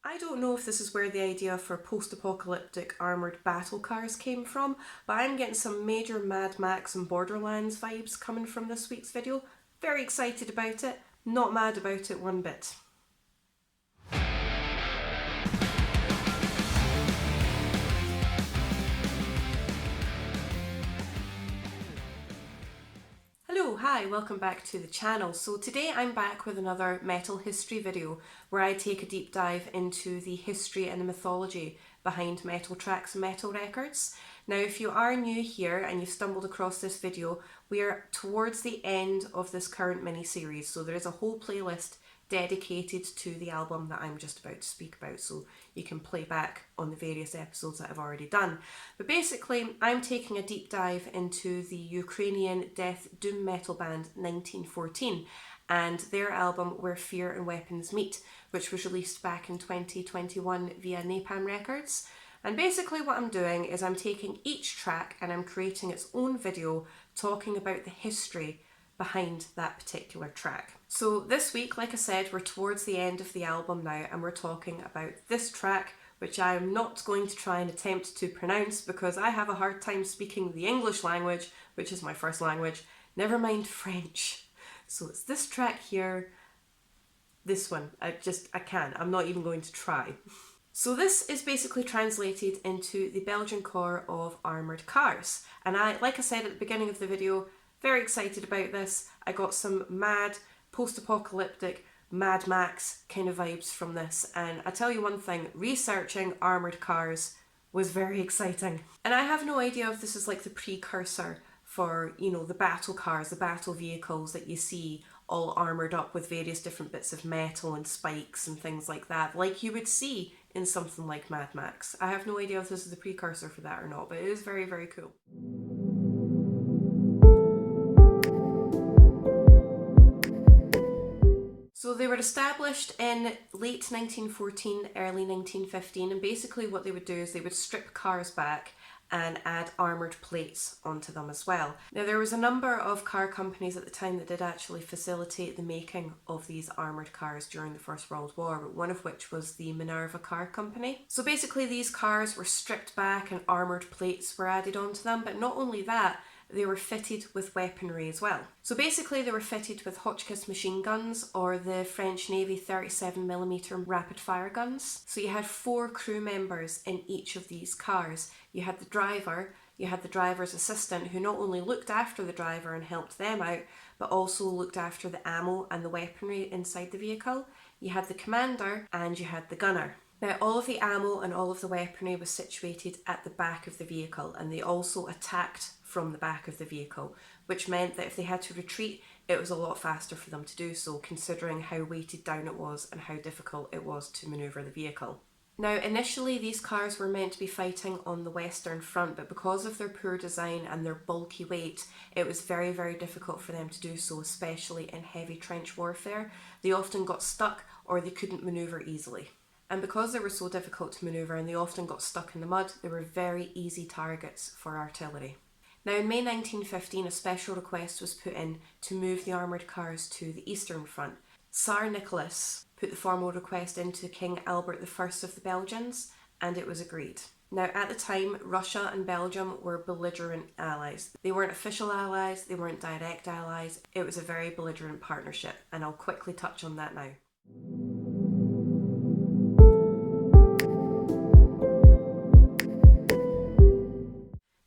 I don't know if this is where the idea for post-apocalyptic armoured battle cars came from, but I'm getting some major Mad Max and Borderlands vibes coming from this week's video. Very excited about it, not mad about it one bit. Hello, hi, welcome back to the channel. So today I'm back with another metal history video where I take a deep dive into the history and the mythology behind metal tracks and metal records. Now if you are new here and you've stumbled across this video, we are towards the end of this current mini-series, so there is a whole playlist dedicated to the album that I'm just about to speak about, so you can play back on the various episodes that I've already done. But basically, I'm taking a deep dive into the Ukrainian death doom metal band 1914 and their album Where Fear and Weapons Meet, which was released back in 2021 via Napalm Records. And basically what I'm doing is I'm taking each track and I'm creating its own video talking about the history behind that particular track. So this week, like I said, we're towards the end of the album now and we're talking about this track, which I am not going to try and attempt to pronounce because I have a hard time speaking the English language, which is my first language, never mind French. So it's this track here, this one, I'm not even going to try. So this is basically translated into the Belgian core of armoured cars. And like I said at the beginning of the video, very excited about this. I got some mad, post-apocalyptic, Mad Max kind of vibes from this. And I tell you one thing, researching armoured cars was very exciting. And I have no idea if this is like the precursor for, you know, the battle cars, the battle vehicles that you see all armoured up with various different bits of metal and spikes and things like that, like you would see in something like Mad Max. I have no idea if this is the precursor for that or not, but it is very, very cool. So they were established in late 1914, early 1915, and basically what they would do is they would strip cars back and add armoured plates onto them as well. Now there was a number of car companies at the time that did actually facilitate the making of these armoured cars during the First World War, but one of which was the Minerva Car Company. So basically these cars were stripped back and armoured plates were added onto them, but not only that, they were fitted with weaponry as well. So basically they were fitted with Hotchkiss machine guns or the French Navy 37mm rapid fire guns. So you had 4 crew members in each of these cars. You had the driver, you had the driver's assistant who not only looked after the driver and helped them out, but also looked after the ammo and the weaponry inside the vehicle. You had the commander and you had the gunner. Now all of the ammo and all of the weaponry was situated at the back of the vehicle, and they also attacked from the back of the vehicle, which meant that if they had to retreat, it was a lot faster for them to do so, considering how weighted down it was and how difficult it was to manoeuvre the vehicle. Now initially these cars were meant to be fighting on the Western Front, but because of their poor design and their bulky weight, it was very, very difficult for them to do so, especially in heavy trench warfare. They often got stuck or they couldn't manoeuvre easily. And because they were so difficult to manoeuvre and they often got stuck in the mud, they were very easy targets for artillery. Now in May 1915, a special request was put in to move the armoured cars to the Eastern Front. Tsar Nicholas put the formal request into King Albert I of the Belgians, and it was agreed. Now at the time, Russia and Belgium were belligerent allies. They weren't official allies, they weren't direct allies, it was a very belligerent partnership, and I'll quickly touch on that now.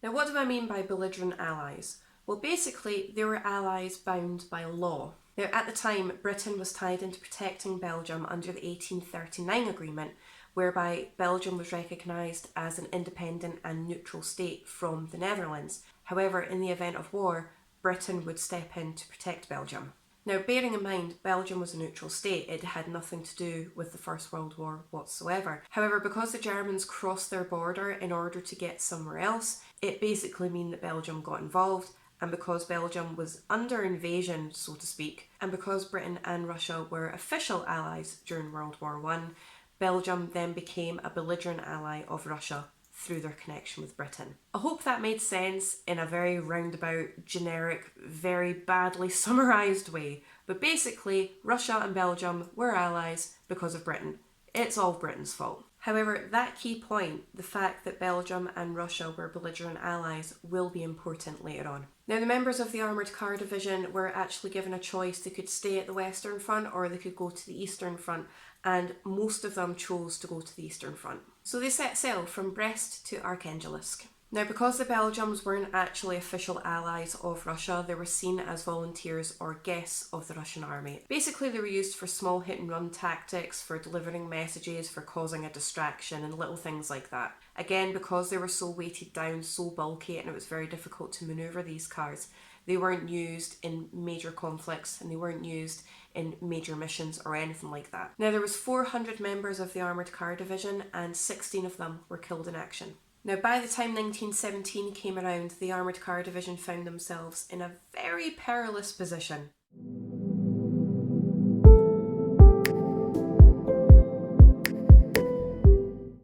Now what do I mean by belligerent allies? Well basically they were allies bound by law. Now at the time Britain was tied into protecting Belgium under the 1839 agreement, whereby Belgium was recognised as an independent and neutral state from the Netherlands. However, in the event of war, Britain would step in to protect Belgium. Now bearing in mind Belgium was a neutral state, it had nothing to do with the First World War whatsoever. However, because the Germans crossed their border in order to get somewhere else, it basically meant that Belgium got involved, and because Belgium was under invasion, so to speak, and because Britain and Russia were official allies during World War I, Belgium then became a belligerent ally of Russia through their connection with Britain. I hope that made sense in a very roundabout, generic, very badly summarised way, but basically Russia and Belgium were allies because of Britain. It's all Britain's fault. However, that key point, the fact that Belgium and Russia were belligerent allies, will be important later on. Now, the members of the Armoured Car Division were actually given a choice. They could stay at the Western Front or they could go to the Eastern Front, and most of them chose to go to the Eastern Front. So they set sail from Brest to Arkhangelsk. Now, because the Belgians weren't actually official allies of Russia, they were seen as volunteers or guests of the Russian army. Basically, they were used for small hit and run tactics, for delivering messages, for causing a distraction and little things like that. Again, because they were so weighted down, so bulky, and it was very difficult to manoeuvre these cars, they weren't used in major conflicts and they weren't used in major missions or anything like that. Now, there was 400 members of the Armoured Car Division and 16 of them were killed in action. Now, by the time 1917 came around, the Armoured Car Division found themselves in a very perilous position.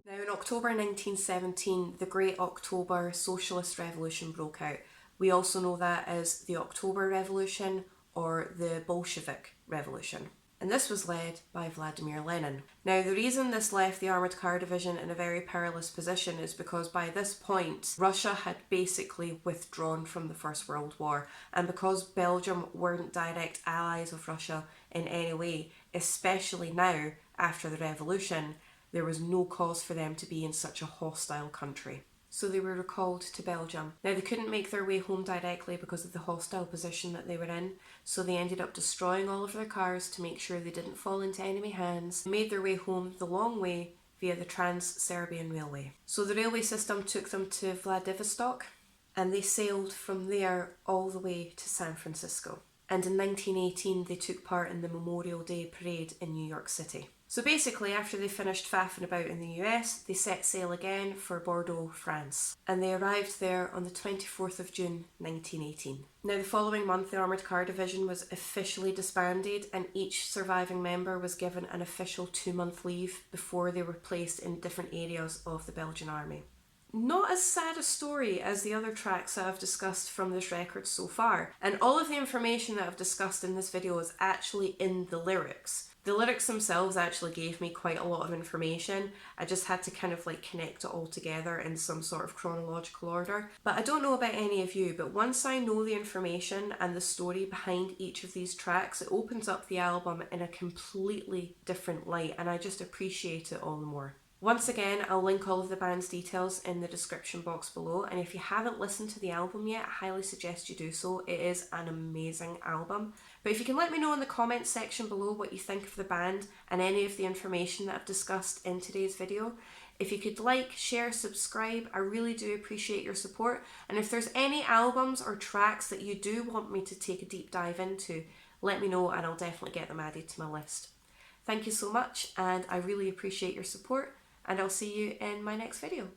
Now, in October 1917, the Great October Socialist Revolution broke out. We also know that as the October Revolution or the Bolshevik Revolution. And this was led by Vladimir Lenin. Now, the reason this left the Armoured Car Division in a very perilous position is because by this point, Russia had basically withdrawn from the First World War. And because Belgium weren't direct allies of Russia in any way, especially now after the revolution, there was no cause for them to be in such a hostile country. So they were recalled to Belgium. Now, they couldn't make their way home directly because of the hostile position that they were in, so they ended up destroying all of their cars to make sure they didn't fall into enemy hands. They made their way home the long way via the Trans-Serbian Railway. So the railway system took them to Vladivostok, and they sailed from there all the way to San Francisco. And in 1918, they took part in the Memorial Day Parade in New York City. So basically, after they finished faffing about in the US, they set sail again for Bordeaux, France. And they arrived there on the 24th of June, 1918. Now, the following month, the Armoured Car Division was officially disbanded, and each surviving member was given an official 2-month leave before they were placed in different areas of the Belgian army. Not as sad a story as the other tracks that I've discussed from this record so far. And all of the information that I've discussed in this video is actually in the lyrics. The lyrics themselves actually gave me quite a lot of information. I just had to kind of like connect it all together in some sort of chronological order. But I don't know about any of you, but once I know the information and the story behind each of these tracks, it opens up the album in a completely different light, and I just appreciate it all the more. Once again, I'll link all of the band's details in the description box below, and if you haven't listened to the album yet, I highly suggest you do so. It is an amazing album. But if you can let me know in the comments section below what you think of the band and any of the information that I've discussed in today's video. If you could like, share, subscribe, I really do appreciate your support. And if there's any albums or tracks that you do want me to take a deep dive into, let me know and I'll definitely get them added to my list. Thank you so much, and I really appreciate your support. And I'll see you in my next video.